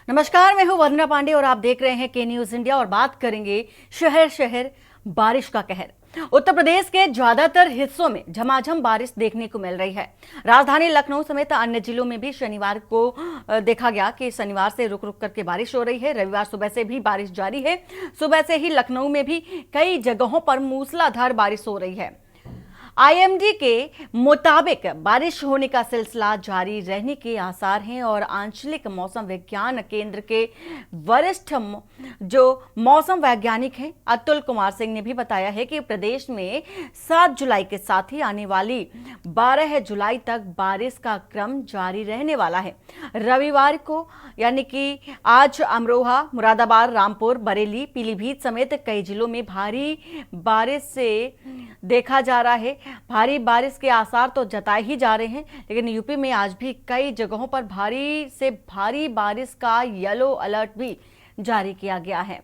नमस्कार, मैं हूं वंदना पांडे और आप देख रहे हैं के न्यूज इंडिया और बात करेंगे शहर शहर बारिश का कहर। उत्तर प्रदेश के ज्यादातर हिस्सों में झमाझम बारिश देखने को मिल रही है। राजधानी लखनऊ समेत अन्य जिलों में भी शनिवार को देखा गया कि शनिवार से रुक रुक करके बारिश हो रही है। रविवार सुबह से भी बारिश जारी है। सुबह से ही लखनऊ में भी कई जगहों पर मूसलाधार बारिश हो रही है। आईएमडी के मुताबिक बारिश होने का सिलसिला जारी रहने के आसार हैं और आंचलिक मौसम विज्ञान केंद्र के वरिष्ठ जो मौसम वैज्ञानिक हैं अतुल कुमार सिंह ने भी बताया है कि प्रदेश में 7 जुलाई के साथ ही आने वाली 12 जुलाई तक बारिश का क्रम जारी रहने वाला है। रविवार को यानी कि आज अमरोहा, मुरादाबाद, रामपुर, बरेली, पीलीभीत समेत कई जिलों में भारी बारिश से देखा जा रहा है। भारी बारिश के आसार तो जताए ही जा रहे हैं, लेकिन यूपी में आज भी कई जगहों पर भारी से भारी बारिश का येलो अलर्ट भी जारी किया गया है।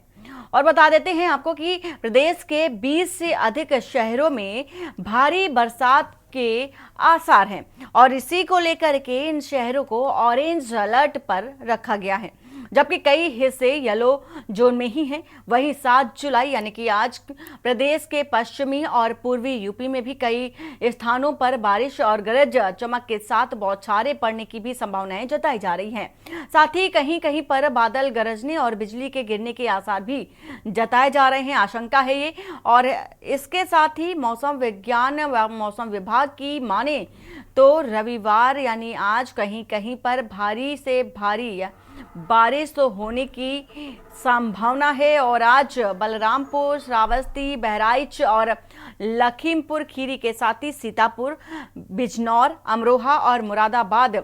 और बता देते हैं आपको कि प्रदेश के 20 से अधिक शहरों में भारी बरसात के आसार हैं और इसी को लेकर के इन शहरों को ऑरेंज अलर्ट पर रखा गया है, जबकि कई हिस्से येलो जोन में ही हैं। वहीं 7 जुलाई यानी कि आज प्रदेश के पश्चिमी और पूर्वी यूपी में भी कई स्थानों पर बारिश और गरज चमक के साथ बौछारें पड़ने की भी संभावनाएं जताई जा रही हैं। साथ ही कहीं कहीं पर बादल गरजने और बिजली के गिरने के आसार भी जताए जा रहे हैं। आशंका है ये, और इसके साथ ही मौसम विज्ञान व मौसम विभाग की माने तो रविवार यानी आज कहीं कहीं पर भारी से भारी बारिश तो होने की संभावना है। और आज बलरामपुर, श्रावस्ती, बहराइच और लखीमपुर खीरी के साथ ही सीतापुर, बिजनौर, अमरोहा और मुरादाबाद,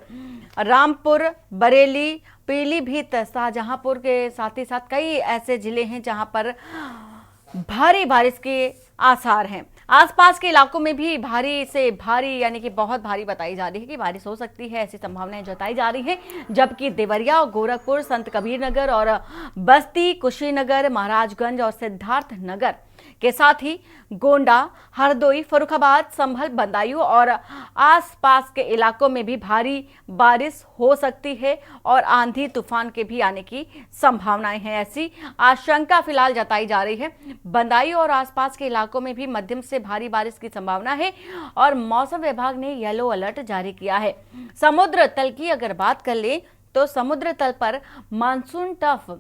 रामपुर, बरेली, पीलीभीत, शाहजहांपुर के साथ ही साथ कई ऐसे जिले हैं जहां पर भारी बारिश के आसार हैं। आसपास के इलाकों में भी भारी से भारी यानी कि बहुत भारी बताई जा रही है कि बारिश हो सकती है, ऐसी संभावनाएं जताई जा रही हैं। जबकि देवरिया, गोरखपुर, संत कबीर नगर और बस्ती, कुशीनगर, महाराजगंज और सिद्धार्थ नगर के साथ ही गोंडा, हरदोई, फर्रुखाबाद, संभल, बदायूं और आसपास के इलाकों में भी भारी बारिश हो सकती है और आंधी तूफान के भी आने की संभावनाएं हैं, ऐसी आशंका फिलहाल जताई जा रही है। बदायूं और आसपास के इलाकों में भी मध्यम से भारी बारिश की संभावना है और मौसम विभाग ने येलो अलर्ट जारी किया है। समुद्र तल की अगर बात कर ले तो समुद्र तल पर मानसून टफ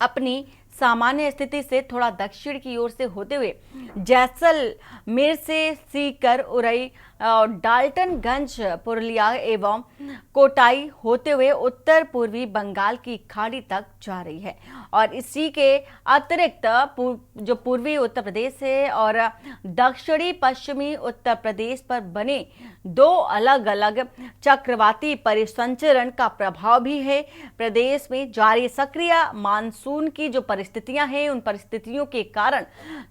अपनी सामान्य स्थिति से थोड़ा दक्षिण की ओर से होते हुए जैसलमेर से सीकर, उरई, डाल्टनगंज, पुरुलिया एवं कोटाई होते हुए उत्तर पूर्वी बंगाल की खाड़ी तक जा रही है। और इसी के अतिरिक्त जो पूर्वी उत्तर प्रदेश है और दक्षिणी पश्चिमी उत्तर प्रदेश पर बने 2 अलग अलग चक्रवाती परिसंचरण का प्रभाव भी है। प्रदेश में जारी सक्रिय मानसून की जो परिस्थितियां हैं, उन परिस्थितियों के कारण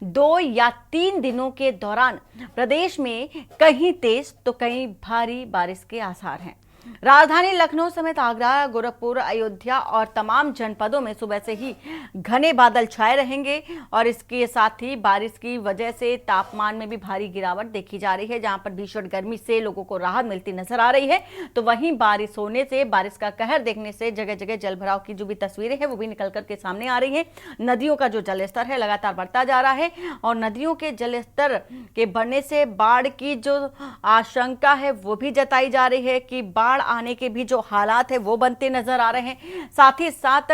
2 या 3 दिनों के दौरान प्रदेश में कहीं तेज तो कहीं भारी बारिश के आसार हैं। राजधानी लखनऊ समेत आगरा, गोरखपुर, अयोध्या और तमाम जनपदों में सुबह से ही घने बादल छाए रहेंगे और इसके साथ ही बारिश की वजह से तापमान में भी भारी गिरावट देखी जा रही है। जहां पर भीषण गर्मी से लोगों को राहत मिलती नजर आ रही है, तो वहीं बारिश होने से, बारिश का कहर देखने से जगह जगह जलभराव की जो भी तस्वीरें हैं वो भी निकल करके सामने आ रही है। नदियों का जो जलस्तर है लगातार बढ़ता जा रहा है और नदियों के जलस्तर के बढ़ने से बाढ़ की जो आशंका है वो भी जताई जा रही है कि बाढ़ आने के भी जो हालात है वो बनते नजर आ रहे हैं। साथ ही साथ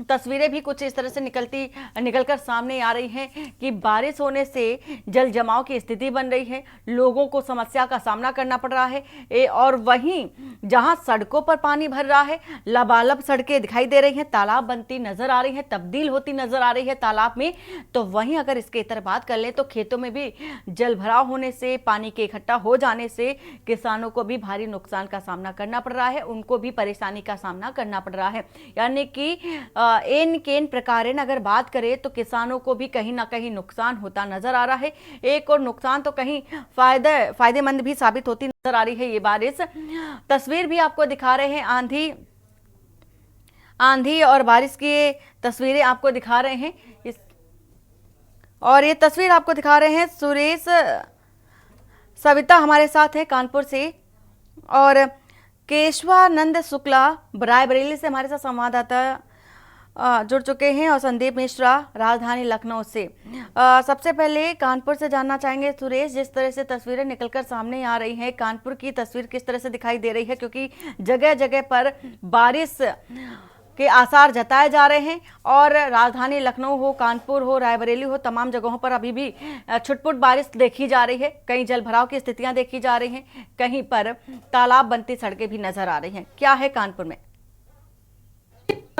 तस्वीरें भी कुछ इस तरह से निकलकर सामने आ रही हैं कि बारिश होने से जल जमाव की स्थिति बन रही है, लोगों को समस्या का सामना करना पड़ रहा है। और वहीं जहां सड़कों पर पानी भर रहा है, लबालब सड़कें दिखाई दे रही हैं, तालाब बनती नजर आ रही है, तब्दील होती नजर आ रही है तालाब में, तो वहीं अगर इसके इतर बात कर ले तो खेतों में भी जल भराव होने से, पानी के इकट्ठा हो जाने से किसानों को भी भारी नुकसान का सामना करना पड़ रहा है, उनको भी परेशानी का सामना करना पड़ रहा है। यानी कि इन केन प्रकार अगर बात करें तो किसानों को भी कहीं ना कहीं नुकसान होता नजर आ रहा है। एक और नुकसान तो कहीं फायदेमंद भी साबित होती नजर आ रही है ये बारिश। तस्वीर भी आपको दिखा रहे हैं, आंधी और बारिश की तस्वीरें आपको दिखा रहे हैं और ये तस्वीर आपको दिखा रहे हैं सुरेश सविता हमारे साथ है कानपुर से। और केशवानंद शुक्ला रायबरेली से हमारे साथ संवाददाता जुड़ चुके हैं और संदीप मिश्रा राजधानी लखनऊ से। सबसे पहले कानपुर से जानना चाहेंगे सुरेश, जिस तरह से तस्वीरें निकलकर सामने आ रही हैं, कानपुर की तस्वीर किस तरह से दिखाई दे रही है, क्योंकि जगह जगह पर बारिश के आसार जताए जा रहे हैं और राजधानी लखनऊ हो, कानपुर हो, रायबरेली हो, तमाम जगहों पर अभी भी छुटपुट बारिश देखी जा रही है। कहीं जलभराव की स्थितियां देखी जा रही हैं, कहीं पर तालाब बनती सड़कें भी नजर आ रही हैं। क्या है कानपुर में?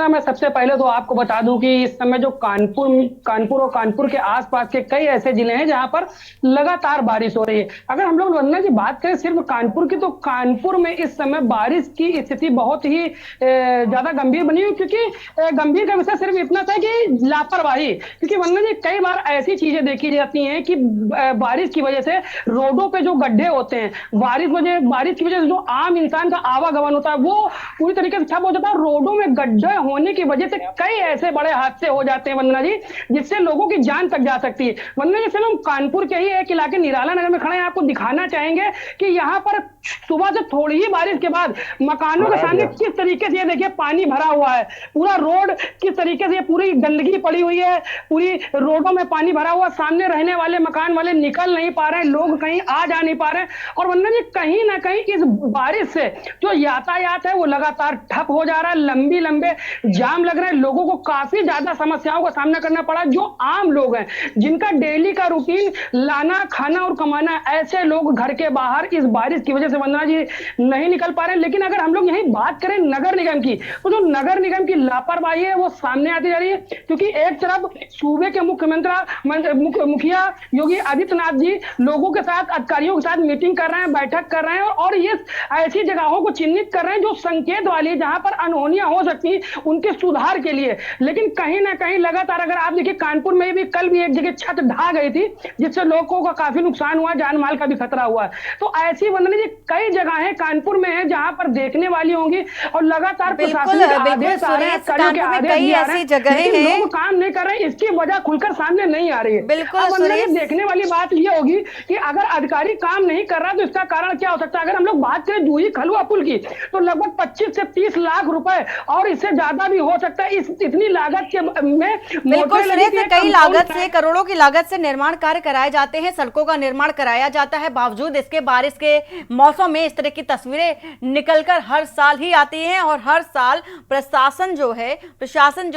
मैं सबसे पहले तो आपको बता दूं कि इस समय जो कानपुर और कानपुर के आसपास के कई ऐसे जिले हैं जहां पर लगातार बारिश हो रही है। अगर हम लोग वंदना जी बात करें सिर्फ कानपुर की, तो कानपुर में इस समय बारिश की स्थिति बहुत ही ज्यादा गंभीर बनी हुई, क्योंकि गंभीर का विषय सिर्फ इतना था कि लापरवाही। क्योंकि वंदना जी कई बार ऐसी चीजें देखी जाती हैं कि बारिश की वजह से रोडों पे जो गड्ढे होते हैं, बारिश की वजह से जो आम इंसान का आवागमन होता है वो पूरी तरीके से ठप हो जाता है। रोडों में गड्ढे होने की वजह से कई ऐसे बड़े हादसे हो जाते हैं वंदना जी, जिससे लोगों की जान तक जा सकती है। वंदना जी हम कानपुर के ही एक इलाके निराला नगर में खड़े हैं, आपको दिखाना चाहेंगे कि यहाँ पर सुबह से थोड़ी ही बारिश के बाद मकानों के सामने किस तरीके से ये देखिए पानी भरा हुआ है। पूरा रोड किस तरीके से पूरी गंदगी पड़ी हुई है, पूरी रोडों में पानी भरा हुआ, सामने रहने वाले मकान वाले निकल नहीं पा रहे हैं, लोग कहीं आ जा नहीं पा रहे हैं। और वंदना जी कहीं ना कहीं इस बारिश से जो यातायात है वो लगातार ठप हो जा रहा है, लंबे जाम लग रहे हैं, लोगों को काफी ज्यादा समस्याओं का सामना करना पड़ा। जो आम लोग हैं जिनका डेली का रूटीन लाना खाना और कमाना, ऐसे लोग घर के बाहर इस बारिश की वजह से वंदना जी नहीं निकल पा रहे हैं। लेकिन अगर हम लोग यही बात करें नगर निगम की, तो जो नगर निगम की लापरवाही है वो सामने आती जा रही है। क्योंकि एक तरफ सूबे के मुखिया योगी आदित्यनाथ जी लोगों के साथ, अधिकारियों के साथ मीटिंग कर रहे हैं, बैठक कर रहे हैं और ये ऐसी जगहों को चिन्हित कर रहे हैं जो संकेत वाली है, जहां पर अनहोनियां हो सकती है उनके सुधार के लिए। लेकिन कहीं ना कहीं लगातार अगर आप देखिए कानपुर में भी कल भी एक जगह छत ढह गई थी, जिससे लोगों का काफी नुकसान हुआ, जान माल का भी खतरा हुआ है। तो ऐसी वंदना जी कई जगहें कानपुर में हैं जहां पर देखने वाली होंगी और लगातार प्रशासनिक आदेश आ रहे हैं, कई ऐसी जगहें हैं, लोग काम नहीं कर रहे हैं, इसकी वजह खुलकर सामने नहीं आ रही है। बिल्कुल देखने वाली बात यह होगी कि अगर अधिकारी काम नहीं कर रहा तो इसका कारण क्या हो सकता है। अगर हम लोग बात करें जूही खलुआ पुल की, तो लगभग 25 से 30 लाख रुपए और इससे ज्यादा भी हो सकता है। इतनी लागत के में बिल्कुल कई लागत से, करोड़ों की लागत से निर्माण कार्य कराए जाते हैं, सड़कों का निर्माण कराया जाता है, बावजूद इसके बारिश के मौसम में इस तरह की तस्वीरें निकलकर हर साल ही आती हैं और हर साल प्रशासन जो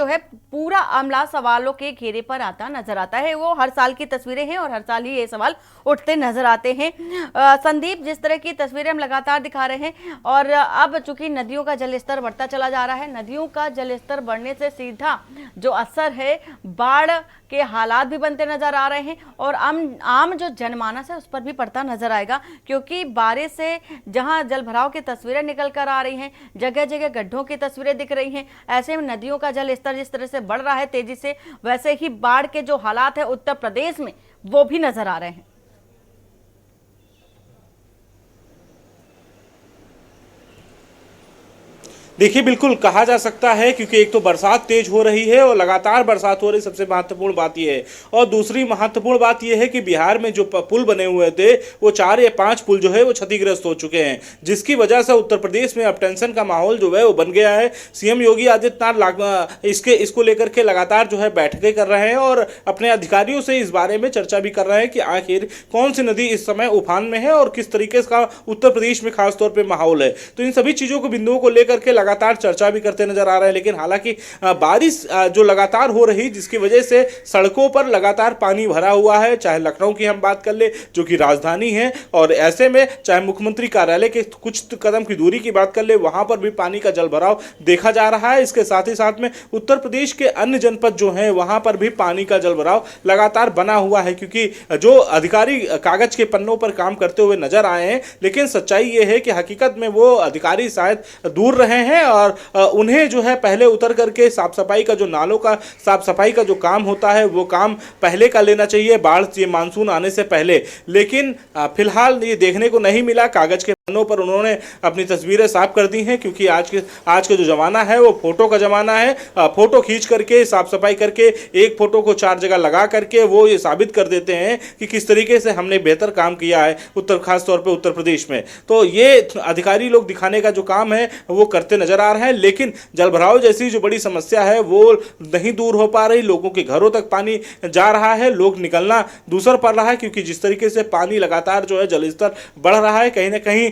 है पूरा अमला सवालों के घेरे पर आता नजर आता है। वो हर साल की तस्वीरें हैं और हर साल ही ये सवाल उठते नजर आते हैं। संदीप, जिस तरह की तस्वीरें हम लगातार दिखा रहे हैं और अब चूंकि नदियों का जलस्तर बढ़ता चला जा रहा है, नदियों का जलस्तर बढ़ने से सीधा जो असर है बाढ़ के हालात भी बनते नजर आ रहे हैं और आम जो जनमानस है उस पर भी पड़ता नजर आएगा, क्योंकि बारिश से जहां जलभराव की तस्वीरें निकल कर आ रही हैं, जगह जगह गड्ढों की तस्वीरें दिख रही हैं, ऐसे में नदियों का जलस्तर जिस तरह से बढ़ रहा है तेजी से, वैसे ही बाढ़ के जो हालात है उत्तर प्रदेश में वो भी नजर आ रहे हैं। देखिए, बिल्कुल कहा जा सकता है, क्योंकि एक तो बरसात तेज हो रही है और लगातार बरसात हो रही, सबसे महत्वपूर्ण बात यह है। और दूसरी महत्वपूर्ण बात यह है कि बिहार में जो पुल बने हुए थे वो 4 या 5 पुल जो है वो क्षतिग्रस्त हो चुके हैं, जिसकी वजह से उत्तर प्रदेश में अब टेंशन का माहौल जो है वो बन गया है। सीएम योगी आदित्यनाथ इसको लेकर के लगातार जो है बैठकें कर रहे हैं और अपने अधिकारियों से इस बारे में चर्चा भी कर रहे हैं कि आखिर कौन सी नदी इस समय उफान में है और किस तरीके का उत्तर प्रदेश में खासतौर पर माहौल है। तो इन सभी चीज़ों को, बिंदुओं को लेकर के लगातार चर्चा भी करते नजर आ रहे हैं। लेकिन हालांकि बारिश जो लगातार हो रही, जिसकी वजह से सड़कों पर लगातार पानी भरा हुआ है, चाहे लखनऊ की हम बात कर ले जो कि राजधानी है, और ऐसे में चाहे मुख्यमंत्री कार्यालय के कुछ कदम की दूरी की बात कर ले, वहां पर भी पानी का जलभराव देखा जा रहा है। इसके साथ ही साथ में उत्तर प्रदेश के अन्य जनपद जो हैं वहां पर भी पानी का जलभराव लगातार बना हुआ है, क्योंकि जो अधिकारी कागज के पन्नों पर काम करते हुए नजर आए हैं, लेकिन सच्चाई यह है कि हकीकत में वो अधिकारी शायद दूर रहे हैं और उन्हें जो है पहले उतर करके साफ सफाई का, जो नालों का साफ सफाई का जो काम होता है वो काम पहले का लेना चाहिए, बाढ़, ये मानसून आने से पहले। लेकिन फिलहाल ये देखने को नहीं मिला कागज के पर उन्होंने अपनी तस्वीरें साफ कर दी हैं, क्योंकि आज के जो जमाना है वो फोटो का जमाना है। फोटो खींच करके, साफ सफाई करके, एक फोटो को 4 जगह लगा करके वो ये साबित कर देते हैं कि किस तरीके से हमने बेहतर काम किया है खास तौर पे उत्तर प्रदेश में। तो ये अधिकारी लोग दिखाने का जो काम है वो करते नजर आ रहे हैं, लेकिन जलभराव जैसी जो बड़ी समस्या है वो नहीं दूर हो पा रही। लोगों के घरों तक पानी जा रहा है, लोग निकलना दूसर पड़ रहा है, क्योंकि जिस तरीके से पानी लगातार जो है जल स्तर बढ़ रहा है, कहीं ना कहीं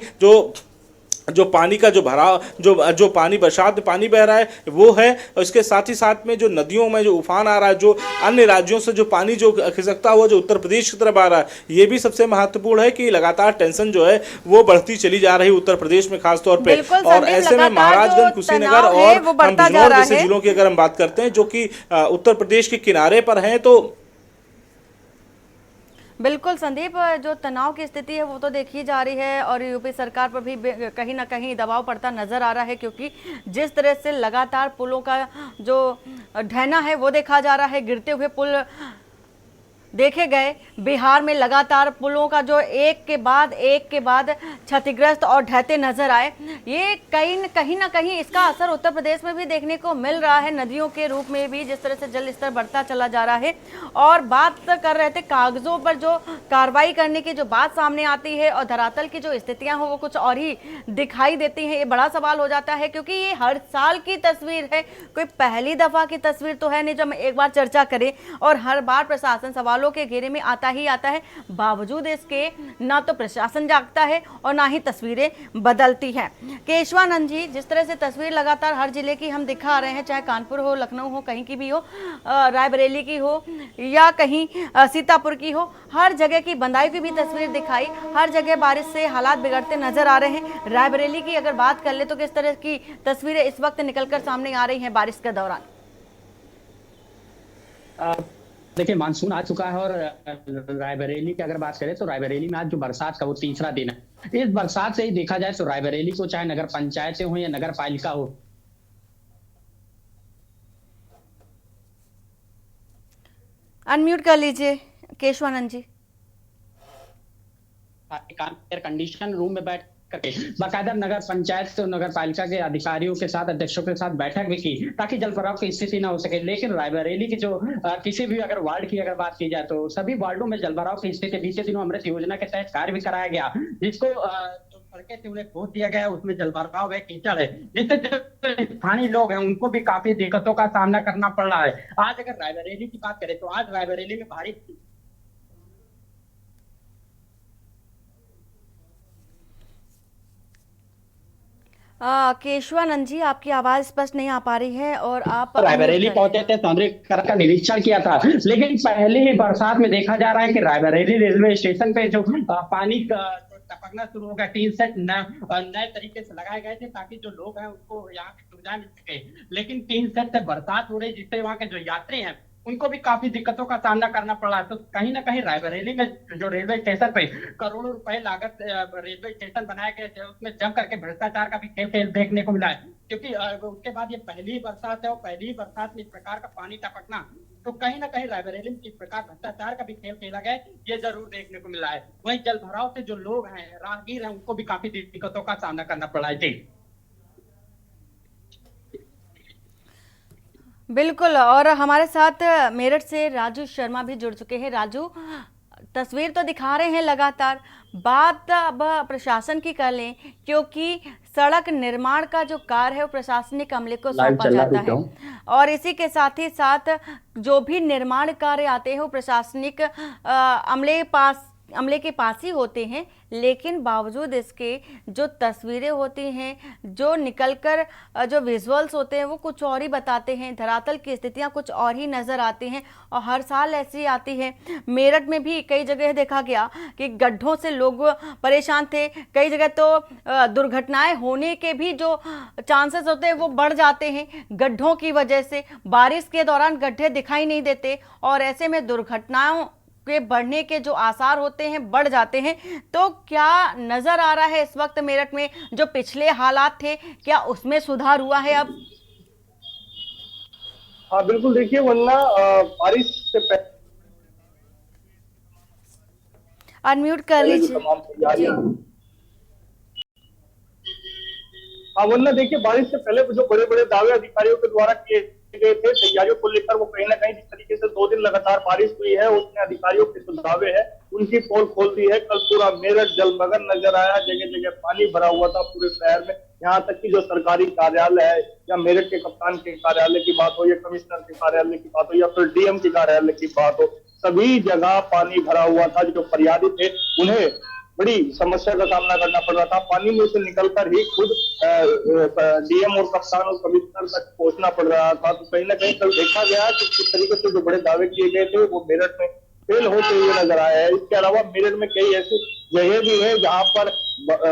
जो पानी का जो भराव, जो पानी बरसात में पानी बह रहा है वो है। और इसके साथ ही साथ में जो नदियों में जो उफान आ रहा है, जो अन्य राज्यों से जो पानी जो खिसकता हुआ जो उत्तर प्रदेश की तरफ आ रहा है, ये भी सबसे महत्वपूर्ण है कि लगातार टेंशन जो है वो बढ़ती चली जा रही है उत्तर प्रदेश में खास तौर पे। और ऐसे में महाराजगंज, कुशीनगर और बिजनौर जैसे जिलों की अगर हम बात करते हैं जो कि उत्तर प्रदेश के किनारे पर हैं, तो बिल्कुल संदीप, जो तनाव की स्थिति है वो तो देखी जा रही है और यूपी सरकार पर भी कहीं ना कहीं दबाव पड़ता नजर आ रहा है, क्योंकि जिस तरह से लगातार पुलों का जो ढहना है वो देखा जा रहा है, गिरते हुए पुल देखे गए। बिहार में लगातार पुलों का जो एक के बाद क्षतिग्रस्त और ढहते नजर आए। ये कहीं ना कहीं इसका असर उत्तर प्रदेश में भी देखने को मिल रहा है, नदियों के रूप में भी जिस तरह से जल स्तर बढ़ता चला जा रहा है। और बात कर रहे थे कागजों पर जो कार्रवाई करने की जो बात सामने आती है और धरातल की जो स्थितियां हो वो कुछ और ही दिखाई देती हैं। ये बड़ा सवाल हो जाता है, क्योंकि ये हर साल की तस्वीर है, कोई पहली दफा की तस्वीर तो है नहीं जब हम एक बार चर्चा करें। और हर बार प्रशासन सवालों के घेरे में आता ही आता है, बावजूद इसके ना तो प्रशासन जागता है और ना ही तस्वीरें बदलती हैं। केशवानंद जी, जिस तरह से तस्वीर लगातार हर जिले की हम दिखा रहे हैं, चाहे कानपुर हो, लखनऊ हो, कहीं की भी हो, रायबरेली की हो या कहीं सीतापुर की हो, हर जगह की बंदाई की भी तस्वीर दिखाई। हर जगह बारिश से हालात बिगड़ते नजर आ रहे हैं। रायबरेली की अगर बात कर ले तो किस तरह की तस्वीरें इस वक्त निकलकर सामने आ रही हैं बारिश के दौरान? देखिए, मानसून आ चुका है और रायबरेली की अगर बात करें तो रायबरेली में आज जो बरसात का वो तीसरा दिन है। इस बरसात से ही देखा जाए तो रायबरेली को चाहे नगर पंचायतें हो या नगर पालिका हो, अनम्यूट कर लीजिए केशवानंद जी। एयर कंडीशन रूम में बैठ करके बाकायदा नगर पंचायत तो नगर पालिका के अधिकारियों के साथ, अध्यक्षों के साथ बैठक भी की ताकि जल भराव की स्थिति ना हो सके। लेकिन रायबरेली की जो किसी भी अगर वार्ड की अगर बात की जाए तो सभी वार्डों में जल भराव की स्थिति बीते दिनों अमृत योजना के तहत कार्य भी कराया गया, जिसको जो सड़कें थी उन्हें खोद दिया गया, उसमें जल भराव है, कीचड़ है, जिससे जो स्थानीय लोग हैं उनको भी काफी दिक्कतों का सामना करना पड़ रहा है। आज अगर रायबरेली की बात करें तो आज रायबरेली में भारी केशवानंद जी, आपकी आवाज स्पष्ट नहीं आ पा रही है और आप रायबरेली पहुंचे थे, सौंदर्यीकरण का निरीक्षण किया था। लेकिन पहले ही बरसात में देखा जा रहा है कि रायबरेली रेलवे स्टेशन पे जो पानी टपकना शुरू हो गया। 3 सेट नए तरीके से लगाए गए थे ताकि जो लोग हैं उनको यहाँ की सुविधा मिल सके, लेकिन 3 सेट से बरसात हो रही जिससे वहाँ के जो यात्री हैं उनको भी काफी दिक्कतों का सामना करना पड़ा। तो कहीं ना कहीं रायबरेली में जो रेलवे स्टेशन पे करोड़ों रुपए लागत रेलवे स्टेशन बनाए गए थे, उसमें जम करके भ्रष्टाचार का भी खेल देखने को मिला है। क्योंकि उसके बाद ये पहली ही बरसात है और पहली ही बरसात में इस प्रकार का पानी टपकना, तो कहीं ना कहीं रायबरेली में किस प्रकार भ्रष्टाचार का भी खेल खेला गया ये जरूर देखने को मिला है। वहीं जल भराव से जो लोग हैं, राहगीर हैं, उनको भी काफी दिक्कतों का सामना करना पड़ा है। जी बिल्कुल, और हमारे साथ मेरठ से राजू शर्मा भी जुड़ चुके हैं। राजू, तस्वीर तो दिखा रहे हैं लगातार, बात अब प्रशासन की कर लें, क्योंकि सड़क निर्माण का जो कार्य है वो प्रशासनिक अमले को सौंपा जाता है और इसी के साथ ही साथ जो भी निर्माण कार्य आते हैं वो प्रशासनिक अमले के पास ही होते हैं। लेकिन बावजूद इसके जो तस्वीरें होती हैं, जो निकलकर जो विजुअल्स होते हैं वो कुछ और ही बताते हैं, धरातल की स्थितियां कुछ और ही नज़र आती हैं और हर साल ऐसी आती है। मेरठ में भी कई जगह देखा गया कि गड्ढों से लोग परेशान थे, कई जगह तो दुर्घटनाएं होने के भी जो चांसेस होते हैं वो बढ़ जाते हैं गड्ढों की वजह से। बारिश के दौरान गड्ढे दिखाई नहीं देते और ऐसे में दुर्घटनाओं के बढ़ने के जो आसार होते हैं बढ़ जाते हैं। तो क्या नजर आ रहा है इस वक्त मेरठ में जो पिछले हालात थे, क्या उसमें सुधार हुआ है अब? हाँ बिल्कुल, देखिए वरना बारिश से पहले अनम्यूट कर लीजिए। हाँ, वरना देखिए बारिश से पहले जो बड़े बड़े दावे अधिकारियों के द्वारा किए गए थे तैयारियों को लेकर, वो कहीं ना कहीं जिस तरीके से 2 दिन लगातार बारिश हुई है, उसमें अधिकारियों के जो दावे है उनकी पोल खोल दी है। कल पूरा मेरठ जलमग्न नजर आया, जगह जगह पानी भरा हुआ था पूरे शहर में। यहाँ तक कि जो सरकारी कार्यालय है, या मेरठ के कप्तान के कार्यालय की बात हो, या कमिश्नर के कार्यालय की बात हो, या फिर डीएम के कार्यालय की बात हो, सभी जगह पानी भरा हुआ था। जो फरियादी थे उन्हें बड़ी समस्या का सामना करना पड़ रहा था। पानी में से निकलकर ही खुद डीएम और कप्तान और कमिश्नर तक पहुंचना पड़ रहा था। तो कहीं ना कहीं कल देखा गया कि किस तरीके से जो बड़े दावे किए गए थे वो मेरठ में फेल होते हुए नजर आए हैं। इसके अलावा मेरठ में कई ऐसी जगह भी है जहां पर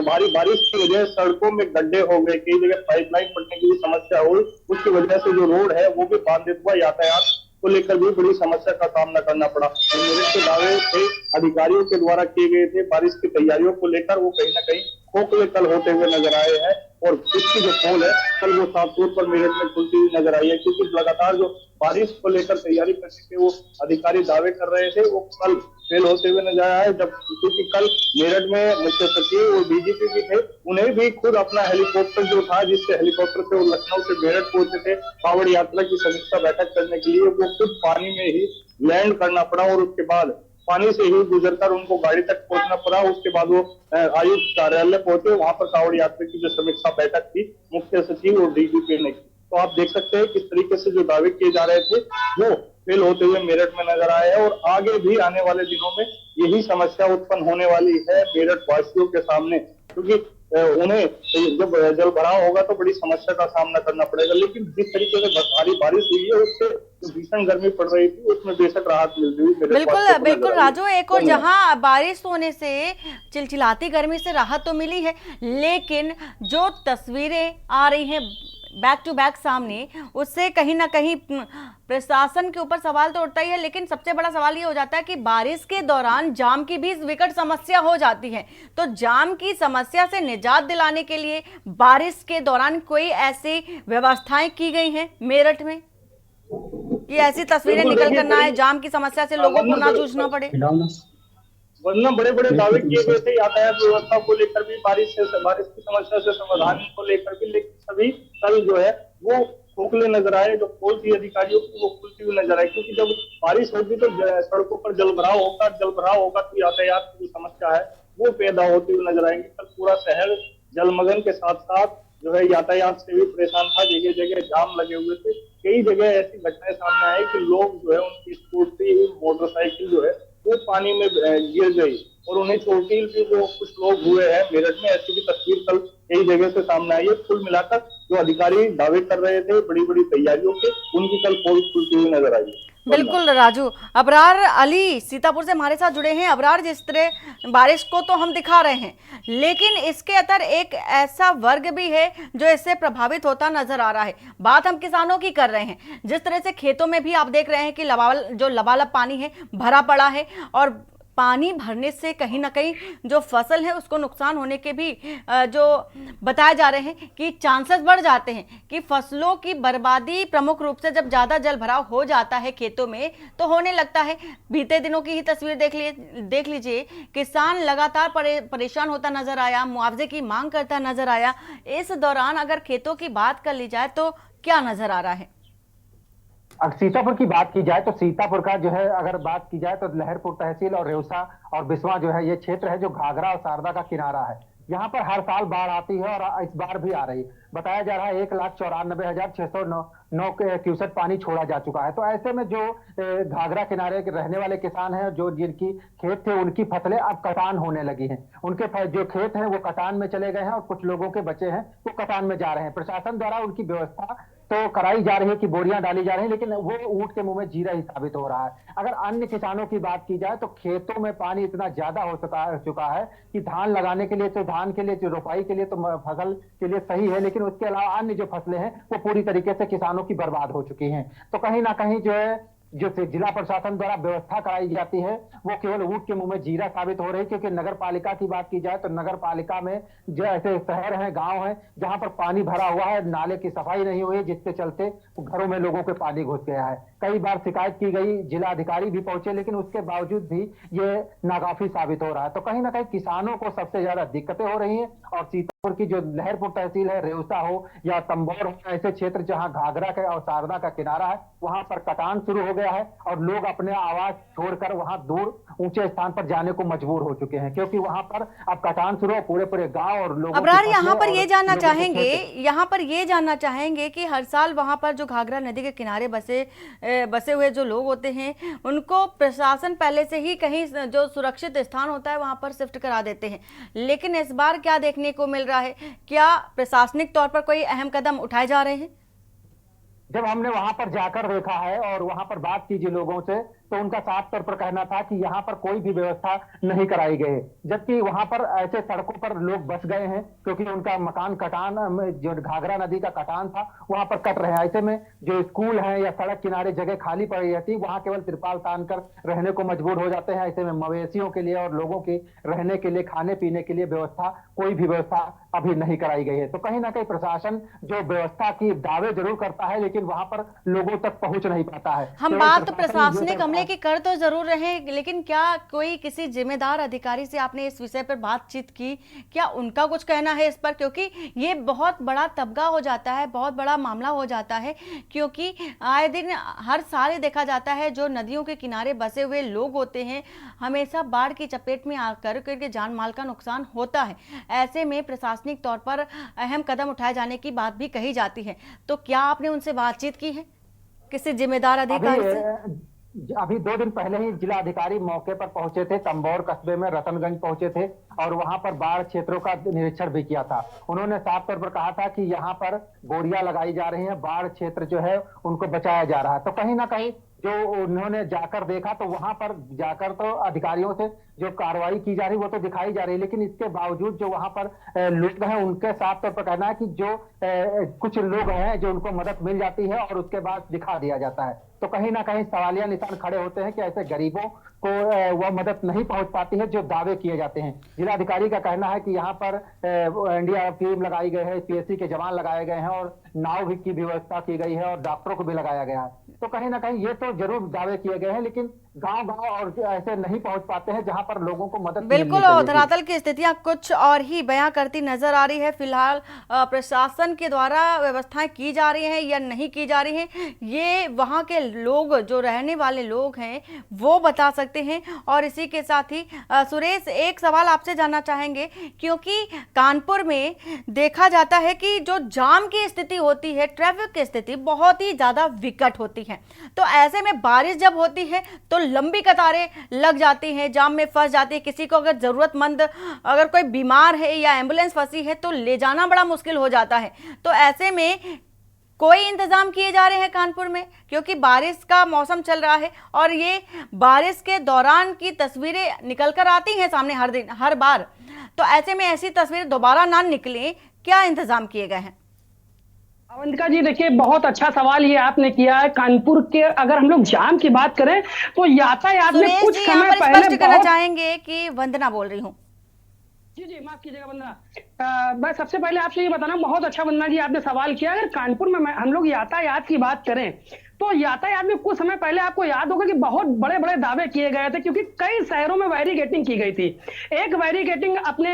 भारी बारिश की वजह से सड़कों में गड्ढे हो गए, कई जगह पाइपलाइन फटने की भी समस्या हुई। उसकी वजह से जो रोड है वो भी बाधित हुआ, यातायात को लेकर भी बड़ी समस्या का सामना करना पड़ा। मेरठ के दावे थे अधिकारियों के द्वारा किए गए थे बारिश की तैयारियों को लेकर, वो कहीं ना कहीं खोखले कल होते हुए नजर आए हैं। और इसकी जो पोल है कल वो साफ तौर पर मेरठ में खुलती हुई नजर आई है, क्योंकि लगातार जो बारिश को लेकर तैयारी करने के वो अधिकारी दावे कर रहे थे वो कल फेल होते हुए नजर आया है। जब क्योंकि कल मेरठ में मुख्य सचिव और डीजीपी भी थे, उन्हें भी खुद अपना हेलीकॉप्टर जो था, जिससे हेलीकॉप्टर से वो लखनऊ से मेरठ पहुंचे थे कांवड़ यात्रा की समीक्षा बैठक करने के लिए, वो खुद पानी में ही लैंड करना पड़ा और उसके बाद पानी से ही गुजरकर उनको गाड़ी तक पहुंचना पड़ा। उसके बाद वो आयुक्त कार्यालय पहुंचे, वहां पर कांवड़ यात्रा की जो समीक्षा बैठक थी मुख्य सचिव और डीजीपी ने की। तो आप देख सकते हैं किस तरीके से जो दावे किए जा रहे थे वो फेल होते हुए मेरठ में नजर आए हैं। और आगे भी आने वाले दिनों में यही समस्या उत्पन्न होने वाली है मेरठ वासियों के सामने, क्योंकि उन्हें जब जल भराव होगा तो बड़ी समस्या का सामना करना पड़ेगा। लेकिन जिस तरीके से भारी बारिश हुई है उससे जो भीषण गर्मी पड़ रही थी उसमें बेशक राहत मिल रही है। बिल्कुल बिल्कुल राजू, एक और जहां बारिश होने से चिलचिलाती गर्मी से राहत तो मिली है, लेकिन जो तस्वीरें आ रही हैं बैक टू बैक सामने, उससे कहीं ना कहीं प्रशासन के ऊपर सवाल तो उठता ही है। लेकिन सबसे बड़ा सवाल ये हो जाता है कि बारिश के दौरान जाम की भी विकट समस्या हो जाती है। तो जाम की समस्या से निजात दिलाने के लिए बारिश के दौरान कोई ऐसी व्यवस्थाएं की गई हैं मेरठ में कि ऐसी तस्वीरें निकल कर ना आए, जाम की समस्या से लोगों को ना जूझना पड़े? वरना बड़े बड़े दावे किए गए थे यातायात व्यवस्था को लेकर भी, बारिश की समस्या से समाधान को लेकर भी, लेकिन सभी कल जो है वो खोखले नजर आए। जो पोल थी अधिकारियों की वो खुलती हुई नजर आई, क्योंकि जब बारिश होगी तो सड़कों पर जल भराव होगा तो यातायात की जो समस्या है वो पैदा होती हुई नजर आएंगी। कल पूरा शहर जलमग्न के साथ साथ जो है यातायात से भी परेशान था, जगह जगह जाम लगे हुए थे। कई जगह ऐसी घटनाएं सामने आई कि लोग जो है उनकी स्कूटी मोटरसाइकिल जो है वो पानी में गिर गई और उन्हें चोटिल भी वो कुछ लोग हुए हैं मेरठ में। ऐसी भी तस्वीर कल कई जगह से सामने आई है। कुल मिलाकर जो अधिकारी दावे कर रहे थे बड़ी बड़ी तैयारियों के, उनकी कल पोल खुलती हुई नजर आई। बिल्कुल राजू, अबरार अली सीतापुर से हमारे साथ जुड़े हैं। अबरार, जिस तरह बारिश को तो हम दिखा रहे हैं, लेकिन इसके अंदर एक ऐसा वर्ग भी है जो इससे प्रभावित होता नजर आ रहा है। बात हम किसानों की कर रहे हैं। जिस तरह से खेतों में भी आप देख रहे हैं कि लबालब पानी है, भरा पड़ा है, और पानी भरने से कहीं ना कहीं जो फसल है उसको नुकसान होने के भी जो बताए जा रहे हैं कि चांसेस बढ़ जाते हैं कि फसलों की बर्बादी प्रमुख रूप से जब ज़्यादा जल भराव हो जाता है खेतों में तो होने लगता है। बीते दिनों की ही तस्वीर देख लीजिए, किसान लगातार परेशान होता नजर आया, मुआवजे की मांग करता नजर आया। इस दौरान अगर खेतों की बात कर ली जाए तो क्या नजर आ रहा है? अगर सीतापुर की बात की जाए तो सीतापुर का जो है, अगर बात की जाए तो लहरपुर तहसील और रेउसा और बिस्वा जो है ये क्षेत्र है जो घाघरा और शारदा का किनारा है। यहाँ पर हर साल बाढ़ आती है और इस बार भी आ रही है। बताया जा रहा है 1,94,609 क्यूसेक पानी छोड़ा जा चुका है। तो ऐसे में जो घाघरा किनारे के रहने वाले किसान हैं, जो जिनकी खेत थे उनकी फसलें अब कटान होने लगी हैं। उनके जो खेत हैं वो कटान में चले गए हैं और कुछ लोगों के बचे हैं वो कटान में जा रहे हैं। प्रशासन द्वारा उनकी व्यवस्था तो कराई जा रही है कि बोरियां डाली जा रही है, लेकिन वो ऊंट के मुंह में जीरा ही साबित हो रहा है। अगर अन्य किसानों की बात की जाए तो खेतों में पानी इतना ज्यादा हो चुका है कि धान लगाने के लिए तो धान के लिए, रोपाई के लिए तो फसल के लिए सही है, लेकिन उसके अलावा अन्य जो फसलें हैं वो पूरी तरीके से किसानों की बर्बाद हो चुकी हैं। तो कहीं ना कहीं जो है जो जिला प्रशासन द्वारा व्यवस्था कराई जाती है वो केवल ऊंट के मुंह में जीरा साबित हो रही है। क्योंकि नगर पालिका की बात की जाए तो नगर पालिका में जो ऐसे शहर हैं, गांव हैं जहां पर पानी भरा हुआ है, नाले की सफाई नहीं हुई, जिसके चलते घरों में लोगों के पानी घुस गया है। कई बार शिकायत की गई, जिला अधिकारी भी पहुंचे, लेकिन उसके बावजूद भी ये नाकाफी साबित हो रहा है। तो कहीं ना कहीं किसानों को सबसे ज्यादा दिक्कतें हो रही है और की जो लहरपुर तहसील है, रेउसा हो या तंबौर हो, ऐसे क्षेत्र जहां घाघरा का और शारदा का किनारा है, वहां पर कटान शुरू हो गया है और लोग अपने आवास छोड़कर वहां दूर ऊंचे स्थान पर जाने को मजबूर हो चुके हैं, क्योंकि वहां पर अब कटान शुरू हो, पूरे पूरे गांव और लोगों अबरार, की यहाँ पर फसलें ये और जानना लोगों के चाहेंगे खेत। यहाँ पर ये जानना चाहेंगे कि हर साल वहां पर जो घाघरा नदी के किनारे बसे हुए जो लोग होते हैं, उनको प्रशासन पहले से ही कहीं जो सुरक्षित स्थान होता है वहां पर शिफ्ट करा देते हैं, लेकिन इस बार क्या देखने को मिल रहा है? क्या प्रशासनिक तौर पर कोई अहम कदम उठाए जा रहे हैं? जब हमने वहां पर जाकर देखा है और वहां पर बात की जिन लोगों से, तो उनका साफ तौर पर कहना था कि यहाँ पर कोई भी व्यवस्था नहीं कराई गई है, जबकि वहां पर ऐसे सड़कों पर लोग बस गए हैं क्योंकि उनका मकान कटान जो घाघरा नदी का कटान था वहां पर कट रहे हैं। ऐसे में जो स्कूल है या सड़क किनारे जगह खाली पड़ी रहती, वहां केवल तिरपाल तान कर रहने को मजबूर हो जाते हैं। ऐसे में मवेशियों के लिए और लोगों की रहने के लिए, खाने पीने के लिए व्यवस्था, कोई भी व्यवस्था अभी नहीं कराई गई है। तो कहीं ना कहीं प्रशासन जो व्यवस्था की दावे जरूर करता है, लेकिन वहां पर लोगों तक पहुंच नहीं पाता है। हम बात तो प्रशासनिक अमले की कर तो जरूर रहे, लेकिन क्या कोई किसी जिम्मेदार अधिकारी से आपने इस विषय पर बातचीत की? क्या उनका कुछ कहना है इस पर? क्योंकि ये बहुत बड़ा तबका हो जाता है, बहुत बड़ा मामला हो जाता है, क्योंकि आए दिन हर साल देखा जाता है जो नदियों के किनारे बसे हुए लोग होते हैं हमेशा बाढ़ की चपेट में आकर उनके जान माल का नुकसान होता है। ऐसे में प्रशासनिक तौर पर अहम कदम उठाए जाने की बात भी कही जाती है, तो क्या आपने उनसे बातचीत की है किसी जिम्मेदार अधिकारी से? अभी 2 दिन पहले ही जिला अधिकारी मौके पर पहुंचे थे, तंबौर कस्बे में रतनगंज पहुंचे थे और वहां पर बाढ़ क्षेत्रों का निरीक्षण भी किया था। उन्होंने साफ तौर पर कहा था कि यहाँ पर बोरियां लगाई जा रही हैं, बाढ़ क्षेत्र जो है उनको बचाया जा रहा है। तो कहीं ना कहीं जो उन्होंने जाकर देखा, तो वहां पर जाकर तो अधिकारियों से जो कार्रवाई की जा रही वो तो दिखाई जा रही है, लेकिन इसके बावजूद जो वहां पर लोग हैं उनके साफ तौर पर कहना है कि जो कुछ लोग हैं जो उनको मदद मिल जाती है और उसके बाद दिखा दिया जाता है। तो कहीं ना कहीं सवालिया निशान खड़े होते हैं कि ऐसे गरीबों को वह मदद नहीं पहुंच पाती है जो दावे किए जाते हैं। जिलाधिकारी का कहना है कि यहाँ पर एनडीआरएफ टीम लगाई गई है, पीएससी के जवान लगाए गए हैं और नाव भी की व्यवस्था की गई है और डॉक्टरों को भी लगाया गया है। तो कहीं ना कहीं ये तो जरूर दावे किए गए हैं, लेकिन गांव-गांव और ऐसे नहीं पहुंच पाते हैं जहां पर लोगों को मदद बिल्कुल, और धरातल की स्थितियां कुछ और ही बयां करती नजर आ रही है। फिलहाल प्रशासन के द्वारा व्यवस्थाएं की जा रही हैं या नहीं की जा रही हैं, ये वहां के लोग, जो रहने वाले लोग हैं, वो बता सकते हैं। और इसी के साथ ही सुरेश, एक सवाल आपसे जानना चाहेंगे, क्योंकि कानपुर में देखा जाता है कि जो जाम की स्थिति होती है, ट्रैफिक की स्थिति बहुत ही ज्यादा विकट होती है, तो ऐसे में बारिश जब होती है तो लंबी कतारें लग जाती हैं, जाम में फंस जाती है। किसी को अगर जरूरतमंद, अगर कोई बीमार है या एम्बुलेंस फंसी है तो ले जाना बड़ा मुश्किल हो जाता है। तो ऐसे में कोई इंतजाम किए जा रहे हैं कानपुर में, क्योंकि बारिश का मौसम चल रहा है और ये बारिश के दौरान की तस्वीरें निकल कर आती हैं सामने हर दिन, हर बार। तो ऐसे में ऐसी तस्वीरें दोबारा ना निकले, क्या इंतजाम किए गए हैं? अवंतिका जी, देखिए बहुत अच्छा सवाल ये आपने किया है। कानपुर के अगर हम लोग जाम की बात करें तो यातायात में कुछ समय पहले स्पष्ट करना चाहेंगे कि वंदना बोल रही हूँ। जी माफ कीजिएगा वंदना। मैं सबसे पहले आपसे ये बताना, बहुत अच्छा वंदना जी आपने सवाल किया। अगर कानपुर में हम लोग यातायात की बात करें तो यातायात में कुछ समय पहले आपको याद होगा कि बहुत बड़े बड़े दावे किए गए थे, क्योंकि कई शहरों में बैरिकेटिंग की गई थी। एक बैरिकेटिंग अपने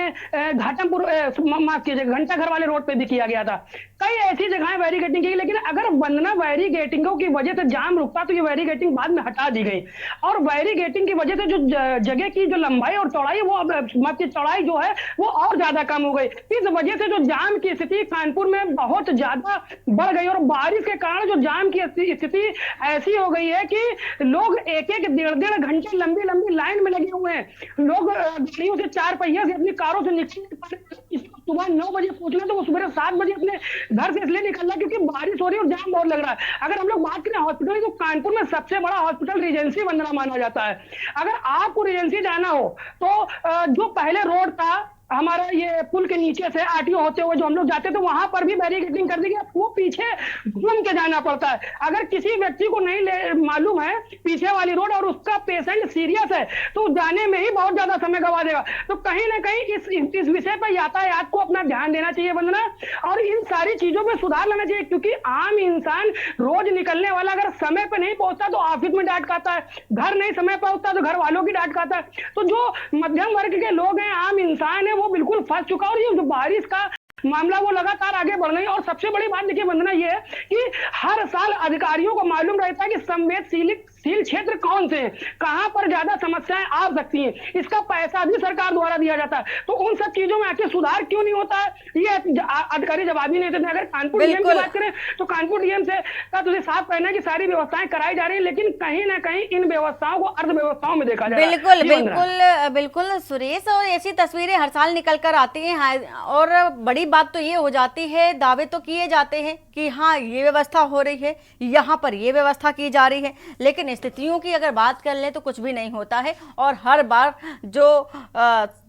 घाटमपुर, माफ कीजिएगा, घंटाघर वाले रोड पे भी किया गया था। कई ऐसी जगहें बैरिकेटिंग की, लेकिन अगर वंदना बैरिकेटिंगों की वजह से जाम रुकता तो ये बैरिकेटिंग बाद में हटा दी गई, और बैरिकेटिंग की वजह से जो जगह की जो लंबाई और चौड़ाई, वो माफ की चौड़ाई जो है वो और ज्यादा कम हो गई। इस वजह से जो जाम की स्थिति कानपुर में बहुत ज्यादा बढ़ गई, और बारिश के कारण जो जाम की स्थिति ऐसी हो गई है कि लोग एक एक डेढ़ घंटे लंबी लंबी लाइन में लगे हुए हैं। लोग गाड़ियों से, 4 पहिया से, अपनी कारों से निकल, सुबह 9 बजे पहुंचना तो वो सुबह 7 बजे अपने घर से इसलिए निकलना क्योंकि बारिश हो रही है और जाम बहुत लग रहा है। अगर हम लोग बात करें हॉस्पिटल की, तो कानपुर में सबसे बड़ा हॉस्पिटल रीजेंसी वंदना माना जाता है। अगर आपको रीजेंसी जाना हो तो जो पहले रोड था हमारा, ये पुल के नीचे से आरटीओ होते हुए जो हम लोग जाते थे, वहां पर भी बैरिकेडिंग कर दी गई, वो पीछे घूम के जाना पड़ता है। अगर किसी व्यक्ति को नहीं मालूम है पीछे वाली रोड और उसका पेशेंट सीरियस है तो जाने में ही बहुत ज्यादा समय गवा देगा। तो कहीं ना कहीं इस विषय पर यातायात को अपना ध्यान देना चाहिए वंदना, और इन सारी चीजों में सुधार लाना चाहिए, क्योंकि आम इंसान रोज निकलने वाला अगर समय पर नहीं पहुंचता तो ऑफिस में डांट खाता है, घर नहीं समय पहुंचता तो घर वालों की डांट खाता है। तो जो मध्यम वर्ग के लोग हैं, आम इंसान है, वो बिल्कुल फंस चुका है। और ये जो बारिश का मामला वो लगातार आगे बढ़ रही है। और सबसे बड़ी बात देखिए वंदना ये है कि हर साल अधिकारियों को मालूम रहता है कि संवेदनशील क्षेत्र कौन से हैं, कहां पर ज्यादा समस्याएं आ सकती हैं, इसका पैसा भी सरकार द्वारा दिया जाता है। तो उन सब चीजों में आखिर सुधार क्यों नहीं होता है, ये अधिकारी जवाब ही नहीं देते। अगर कानपुर डीएम की बात करें तो कानपुर डीएम से का तुझे साफ कहना है कि सारी व्यवस्थाएं कराई जा रही है, लेकिन कहीं ना कहीं इन व्यवस्थाओं को अर्थव्यवस्थाओं में देखा जा रहा है। बिल्कुल बिल्कुल बिल्कुल सुरेश, और ऐसी तस्वीरें हर साल निकल कर आती हैं। और बड़ी बात तो ये हो जाती है, दावे तो किए जाते हैं कि हाँ ये व्यवस्था हो रही है, यहाँ पर ये व्यवस्था की जा रही है, लेकिन स्थितियों की अगर बात कर लें तो कुछ भी नहीं होता है। और हर बार जो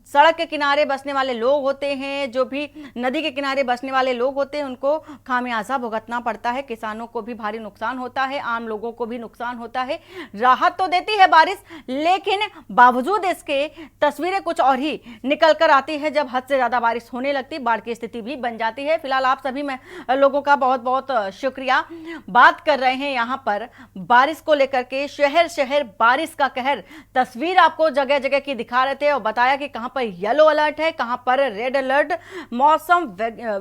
सड़क के किनारे बसने वाले लोग होते हैं, जो भी नदी के किनारे बसने वाले लोग होते हैं, उनको खामियाजा भुगतना पड़ता है। किसानों को भी भारी नुकसान होता है, आम लोगों को भी नुकसान होता है। राहत तो देती है बारिश, लेकिन बावजूद इसके तस्वीरें कुछ और ही निकल कर आती है। जब हद से ज्यादा बारिश होने लगती, बाढ़ की स्थिति भी बन जाती है। फिलहाल आप सभी में लोगों का बहुत बहुत शुक्रिया। बात कर रहे हैं यहाँ पर बारिश को लेकर के, शहर शहर बारिश का कहर। तस्वीर आपको जगह जगह की दिखा रहे थे और बताया कि कहां पर येलो अलर्ट है, कहां पर रेड अलर्ट मौसम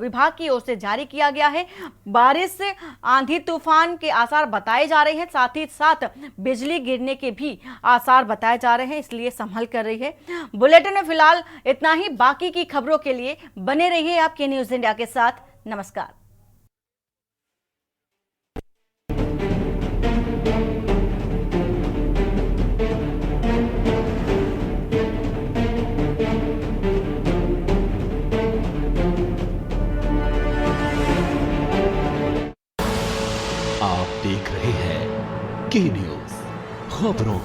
विभाग की ओर से जारी किया गया है। बारिश से आंधी तूफान के आसार बताए जा रहे हैं, साथ ही साथ बिजली गिरने के भी आसार बताए जा रहे हैं, इसलिए संभल कर रही है। बुलेटिन में फिलहाल इतना ही। बाकी की खबरों के लिए बने रहिए आपके न्यूज इंडिया के साथ। नमस्कार। आप देख रहे हैं के न्यूज खबरों